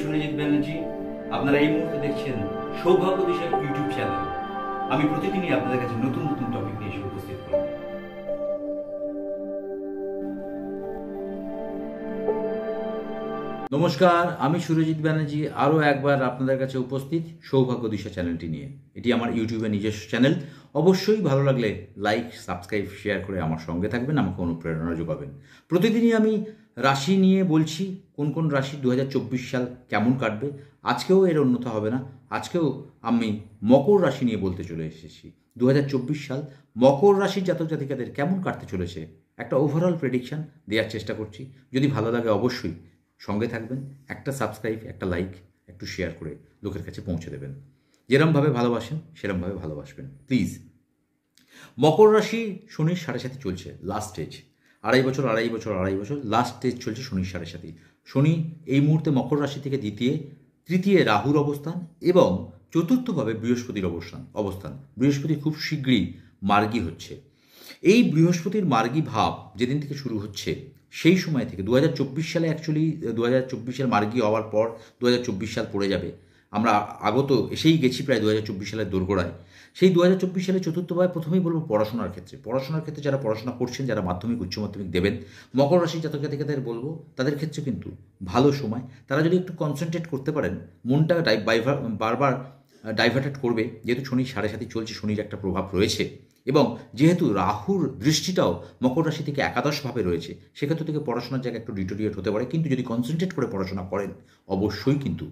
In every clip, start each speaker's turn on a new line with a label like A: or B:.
A: সুরজিৎ ব্যানার্জি। আপনারা এই মুহূর্তে দেখছেন সৌভাগ্য দিশা ইউটিউব চ্যানেল। আমি প্রতিদিনই আপনাদের কাছে নতুন নতুন টপিক নিয়ে এসে উপস্থিত করি। নমস্কার, আমি সুরজিৎ ব্যানার্জি আরও একবার আপনাদের কাছে উপস্থিত সৌভাগ্য দিশা চ্যানেলটি নিয়ে। এটি আমার ইউটিউবের নিজস্ব চ্যানেল। অবশ্যই ভালো লাগলে লাইক, সাবস্ক্রাইব, শেয়ার করে আমার সঙ্গে থাকবেন, আমাকে অনুপ্রেরণা যোগাবেন। প্রতিদিনই আমি রাশি নিয়ে বলছি, কোন কোন রাশি 2024 সাল কেমন কাটবে। আজকেও এর অন্যথা হবে না। আজকেও আমি মকর রাশি নিয়ে বলতে চলে এসেছি। 2024 সাল মকর রাশির জাতক জাতিকাদের কেমন কাটতে চলেছে একটা ওভারঅল প্রেডিকশান দেওয়ার চেষ্টা করছি। যদি ভালো লাগে অবশ্যই সঙ্গে থাকবেন, একটা সাবস্ক্রাইব, একটা লাইক, একটু শেয়ার করে লোকের কাছে পৌঁছে দেবেন। যেরমভাবে ভালোবাসেন সেরমভাবে ভালোবাসবেন প্লিজ। মকর রাশি শনির 7.5 চলছে, লাস্ট স্টেজ। আড়াই বছর লাস্ট স্টেজ চলছে শনির 7.5। শনি এই মুহূর্তে মকর রাশি থেকে তৃতীয় রাহুর অবস্থান এবং চতুর্থভাবে বৃহস্পতির অবস্থান। বৃহস্পতি খুব শীঘ্রই মার্গী হচ্ছে। এই বৃহস্পতির মার্গী ভাব যেদিন থেকে শুরু হচ্ছে সেই সময় থেকে 2024 সালে 2024 সাল মার্গী হওয়ার পর 2024 সাল পড়ে যাবে। আমরা আগত এসেই গেছি প্রায় 2024 সালের দোরগোড়ায়। সেই 2024 সালে চতুর্থভাবে প্রথমেই বলবো পড়াশোনার ক্ষেত্রে যারা পড়াশোনা করছেন, যারা মাধ্যমিক উচ্চ মাধ্যমিক দেবেন, মকর রাশির জাতক জাতিকাদের বলবো তাদের ক্ষেত্রে কিন্তু ভালো সময়। তারা যদি একটু কনসেন্ট্রেট করতে পারেন, মনটা বারবার ডাইভার্টেড করবে, যেহেতু শনি 7.5 চলছে, শনির একটা প্রভাব রয়েছে এবং যেহেতু রাহুর দৃষ্টিটাও মকর রাশি থেকে একাদশভাবে রয়েছে, সেক্ষেত্রে থেকে পড়াশোনার জায়গা একটু ডিটোরিয়েট হতে পারে। কিন্তু যদি কনসেন্ট্রেট করে পড়াশোনা করেন অবশ্যই কিন্তু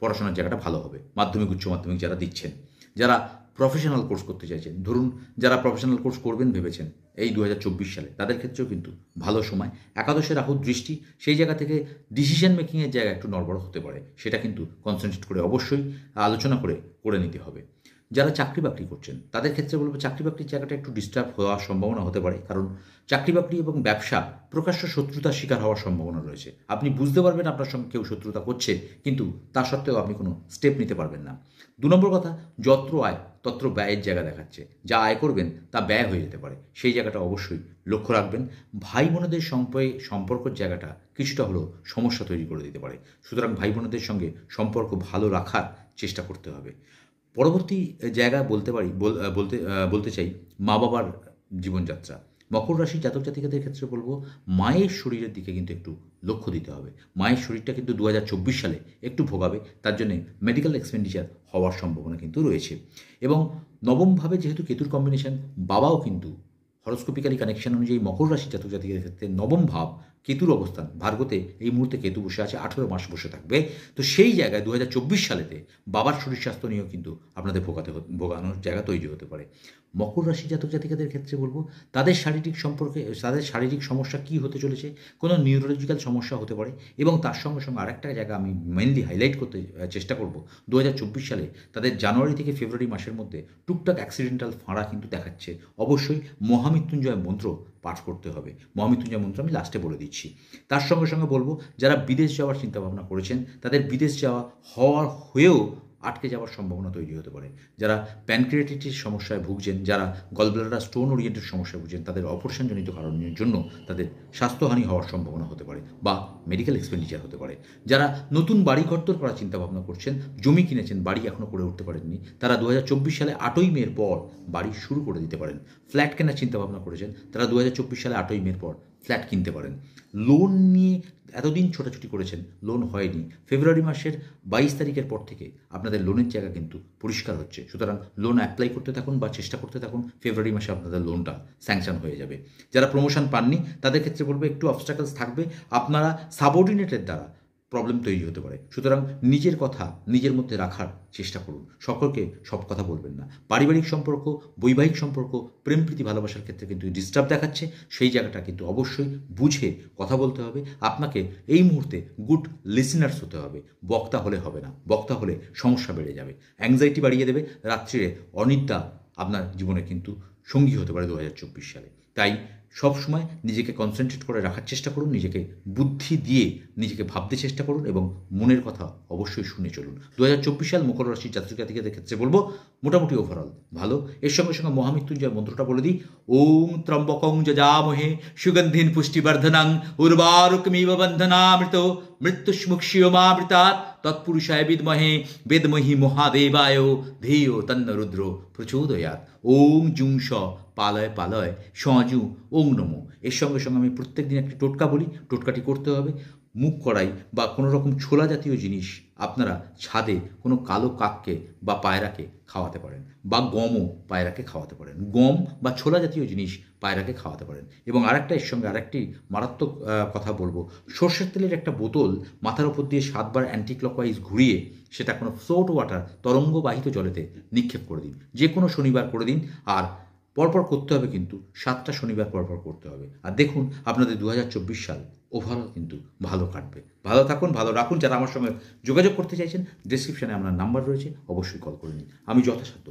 A: পড়াশোনার জায়গাটা ভালো হবে। মাধ্যমিক উচ্চ মাধ্যমিক যারা দিচ্ছেন, যারা প্রফেশনাল কোর্স করতে চাইছেন, ধরুন যারা প্রফেশনাল কোর্স করবেন ভেবেছেন এই 2024 সালে, তাদের ক্ষেত্রেও কিন্তু ভালো সময়। একাদশে রাহুর দৃষ্টি, সেই জায়গা থেকে ডিসিশন মেকিংয়ের জায়গা একটু নড়বড় হতে পারে, সেটা কিন্তু কনসেন্ট্রেট করে অবশ্যই আলোচনা করে নিতে হবে। যারা চাকরি বাকরি করছেন তাদের ক্ষেত্রে বলবো চাকরি বাকরির জায়গাটা একটু ডিস্টার্ব হওয়ার সম্ভাবনা হতে পারে, কারণ চাকরি বাকরি এবং ব্যবসা প্রকাশ্য শত্রুতার শিকার হওয়ার সম্ভাবনা রয়েছে। আপনি বুঝতে পারবেন আপনার সঙ্গে কেউ শত্রুতা করছে, কিন্তু তা সত্ত্বেও আপনি কোনো স্টেপ নিতে পারবেন না। 2 নম্বর কথা, যত্র আয় তত্র ব্যয়ের জায়গা দেখাচ্ছে। যা আয় করবেন তা ব্যয় হয়ে যেতে পারে, সেই জায়গাটা অবশ্যই লক্ষ্য রাখবেন। ভাই বোনেদের সম্পর্কের জায়গাটা কিছুটা হলেও সমস্যা তৈরি করে দিতে পারে, সুতরাং ভাই বোনেদের সঙ্গে সম্পর্ক ভালো রাখার চেষ্টা করতে হবে। পরবর্তী জায়গা বলতে চাই মা বাবার জীবনযাত্রা। মকর রাশির জাতক জাতিকাদের ক্ষেত্রে বলবো মায়ের শরীরের দিকে কিন্তু একটু লক্ষ্য দিতে হবে। মায়ের শরীরটা কিন্তু 2024 সালে একটু ভোগাবে, তার জন্যে মেডিকেল এক্সপেন্ডিচার হওয়ার সম্ভাবনা কিন্তু রয়েছে। এবং নবমভাবে যেহেতু কেতুর কম্বিনেশন, বাবাও কিন্তু হরস্কোপিক্যালি কানেকশন অনুযায়ী মকর রাশির জাতক জাতিকাদের ক্ষেত্রে নবম ভাব কেতুর অবস্থান, ভার্গতে এই মুহূর্তে কেতু বসে আছে, 18 মাস বসে থাকবে। তো সেই জায়গায় 2024 সালেতে বাবার শরীর স্বাস্থ্য নিয়েও কিন্তু আপনাদের ভোগানোর জায়গা তৈরি হতে পারে। মকর রাশির জাতক জাতিকাদের ক্ষেত্রে বলবো তাদের শারীরিক সমস্যা কী হতে চলেছে, কোনো নিউরোলজিক্যাল সমস্যা হতে পারে। এবং তার সঙ্গে সঙ্গে আরেকটা জায়গা আমি মেনলি হাইলাইট করতে চেষ্টা করব, 2024 সালে তাদের জানুয়ারি থেকে ফেব্রুয়ারি মাসের মধ্যে টুকটাক অ্যাক্সিডেন্টাল ফাঁড়া কিন্তু দেখাচ্ছে। অবশ্যই মহামৃত্যুঞ্জয় মন্ত্র পাঠ করতে হবে। মহামৃত্যুঞ্জয় মন্ত্র আমি লাস্টে বলে দিচ্ছি। তার সঙ্গে সঙ্গে বলবো যারা বিদেশ যাওয়ার চিন্তাভাবনা করেছেন, তাদের বিদেশ হয়েও আটকে যাওয়ার সম্ভাবনা তৈরি হতে পারে। যারা প্যানক্রিয়াটিসের সমস্যায় ভুগছেন, যারা গলব্লাডার স্টোন ওরিয়েন্টেড সমস্যায় ভুগছেন, তাদের অপারেশনজনিত কারণের জন্য তাদের স্বাস্থ্যহানি হওয়ার সম্ভাবনা হতে পারে বা মেডিকেল এক্সপেন্ডিচার হতে পারে। যারা নতুন বাড়ি ঘরদোর করার চিন্তাভাবনা করছেন, জমি কিনেছেন, বাড়ি এখনও করে উঠতে পারেননি, তারা 2024 সালে 8ই মের পর বাড়ি শুরু করে দিতে পারেন। ফ্ল্যাট কেনার চিন্তাভাবনা করেছেন, তারা 2024 সালে 8ই মের পর ফ্ল্যাট কিনতে পারেন। লোন নিয়ে এতদিন ছোটাছুটি করেছেন, লোন হয়নি, ফেব্রুয়ারি মাসের 22 তারিখের পর থেকে আপনাদের লোনের জায়গা কিন্তু পরিষ্কার হচ্ছে। সুতরাং লোন অ্যাপ্লাই করতে থাকুন বা চেষ্টা করতে থাকুন, ফেব্রুয়ারি মাসে আপনাদের লোনটা স্যাংশন হয়ে যাবে। যারা প্রমোশন পাননি তাদের ক্ষেত্রে বলবো একটু অবস্ট্যাকলস থাকবে, আপনারা সাবঅর্ডিনেটের দ্বারা প্রবলেম তৈরি হতে পারে। সুতরাং নিজের কথা নিজের মধ্যে রাখার চেষ্টা করুন, সকলকে সব কথা বলবেন না। পারিবারিক সম্পর্ক, বৈবাহিক সম্পর্ক, প্রেম প্রীতি ভালোবাসার ক্ষেত্রে কিন্তু ডিস্টার্ব দেখাচ্ছে, সেই জায়গাটা কিন্তু অবশ্যই বুঝে কথা বলতে হবে। আপনাকে এই মুহূর্তে গুড লিসেনার্স হতে হবে, বক্তা হলে হবে না। বক্তা হলে সমস্যা বেড়ে যাবে, অ্যাংজাইটি বাড়িয়ে দেবে, রাত্রিরে অনিদ্রা আপনার জীবনে কিন্তু সঙ্গী হতে পারে 2024 সালে। তাই সবসময় নিজেকে কনসেন্ট্রেট করে রাখার চেষ্টা করুন, নিজেকে বুদ্ধি দিয়ে নিজেকে ভাবতে চেষ্টা করুন এবং মনের কথা অবশ্যই শুনে চলুন। 2024 সাল মকর রাশির জাতক জাতিকাদের ক্ষেত্রে বলবো মোটামুটি ওভারঅল ভালো। এর সঙ্গে সঙ্গে মহামৃত্যুঞ্জয় মন্ত্রটা বলে দিই, ওং ত্রম্বকং যজামহে সুগন্ধিন পুষ্টিবর্ধনং উর্বারুকমিব বন্ধনামৃত মৃত্যুস্মুক্ষীয়মামৃতাৎ তৎপুরুষায় বিদ্মহে বেদমহি মহাদেবায় ধেয় তন্ন রুদ্র প্রচোদয়াৎ। ওং জুং স পালয় পালয় সজু ওং নমো। এর সঙ্গে সঙ্গে আমি প্রত্যেক দিন একটি টোটকা বলি, টোটকাটি করতে হবে। মুখ কড়াই বা কোনো রকম ছোলা জাতীয় জিনিস আপনারা ছাদে কোনো কালো কাককে বা পায়রাকে খাওয়াতে পারেন, বা গমও পায়রাকে খাওয়াতে পারেন। গম বা ছোলা জাতীয় জিনিস পায়রাকে খাওয়াতে পারেন। এবং আরেকটা এর সঙ্গে আরেকটি মারাত্মক কথা বলবো, সর্ষের তেলের একটা বোতল মাথার ওপর দিয়ে 7 বার অ্যান্টি ক্লকওয়াইজ ঘুরিয়ে সেটা কোনো ফ্লোট ওয়াটার তরঙ্গবাহিত জলেতে নিক্ষেপ করে দিন। যে কোনো শনিবার করে দিন, আর পরপর করতে হবে, কিন্তু 7টা শনিবার পরপর করতে হবে। আর দেখুন আপনাদের 2024 সাল ওভারঅল কিন্তু ভালো কাটবে। ভালো থাকুন, ভালো রাখুন। যারা আমার সঙ্গে যোগাযোগ করতে চাইছেন, ডেসক্রিপশানে আপনার নাম্বার রয়েছে, অবশ্যই কল করে নিন। আমি যথাসাধ্য